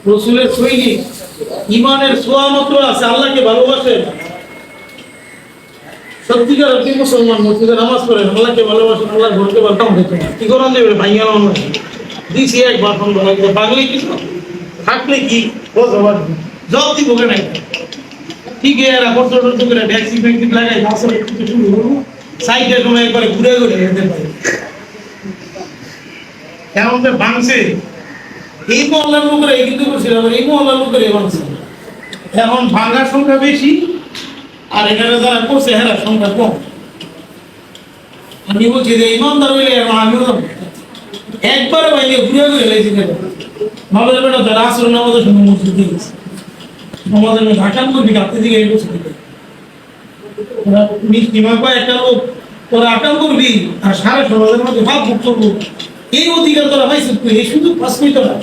রসুলের সৈনিক, ইমানের ছোঁয়া মাত্র আছে, আল্লাহকে ভালোবাসেন, সত্যিকার আপনি মুসলমান, মসজিদে নামাজ পড়েন, আল্লাহকে ভালোবাসেন, আল্লাহর ঘরকে বালতাম দেখেন, কি করান দেবে ভাইয়া মানুষ দিছি একবার বাংলি কিছু থাকলে কি জব দিব নাই ঠিক এরা কত করে ট্যাক্সি ফ্যাক্সি লাগাই আসলে শুরু করবো সাইডে কোনো একবারে ঘুরে ঘুরে যেতে পারে এমন ভাঙছে এই মহল্লার লোকেরা এই কিন্তু করছিল এই মহল্লার লোকেরা ভাঙছে এখন ভাঙার সংখ্যা বেশি আর এখানে যারা করছে হেরার সংখ্যা কম। আমি বলছি যে ইমানদার হইলে এখন আমিও একবারে বাইরে ঘুরে ঘুরে লেগেছি ভালো বেটা যারা আসর নামাজের সঙ্গে মসজিদে গেছে আমাদের ঢাকান করবি কাপতে দিকে এই বসে ওরা মিষ্টিমা পায় একটা লোক তোরা আকাম করবি আর সারা সমাজের মধ্যে ভাব ভোগ করবো এই অধিকার তোরা পাইছিস তুই এই শুধু পাঁচ মিনিট তোরা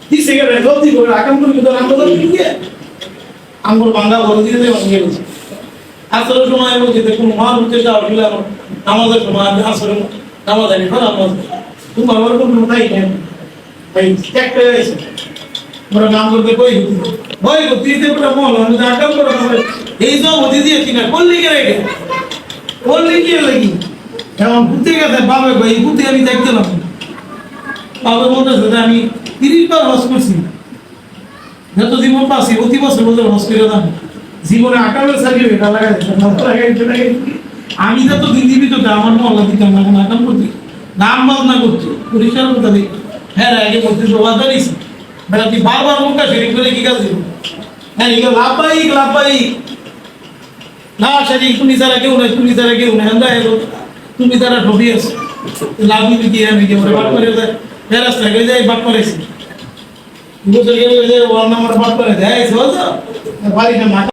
কি সেখানে জলদি করে আকাম করবি তোরা আমরা গিয়ে আঙ্গুর বাংলা বড় দিকে ভেঙে গেছে আসরের সময় বলছি দেখুন মহান উদ্দেশ্য আসলে আমাদের সময় আসরে নামাজ আনি নামাজ তোমার আমার কোনো তাই ভাই একটা হয়েছে ওরা নাম করতে কই ভয় করতে ওটা মন আমি আকাম করে এই সব অতি দিয়ে কিনা করলি কে রেখে করলি কি লাগি এমন ঘুরতে গেছে বাবা ভাই ঘুরতে আমি দেখতে না বাবা বলতেছে যে আমি 30 বার হজ করছি যত জীবন পাচ্ছি অতি বছর বছর হজ করে দাম জীবনে আকামের সার্টিফিকেট লাগাই আমি যত দিন জীবিত আমার মহল্লা দিতাম না এখন আকাম করছি নাম বাজনা করছি পরিষ্কার করতে দিই হ্যাঁ আগে করতে জবাব দাঁড়িয়েছি বেটা তুই বারবার মুখটা শরীর করে কি কাজ দিব হ্যাঁ এগুলো লাভবাই না সেটি তুমি তারা কেউ নাই তুমি তারা কেউ নাই আমরা এলো তুমি তারা ঢবি আছে লাভ নিবি কি আমি কি বাট করে ফেরাস থাকে যাই বাট করেছি বুঝে গেলে যে ওর নাম্বার বাট করে দেয় বাড়ি না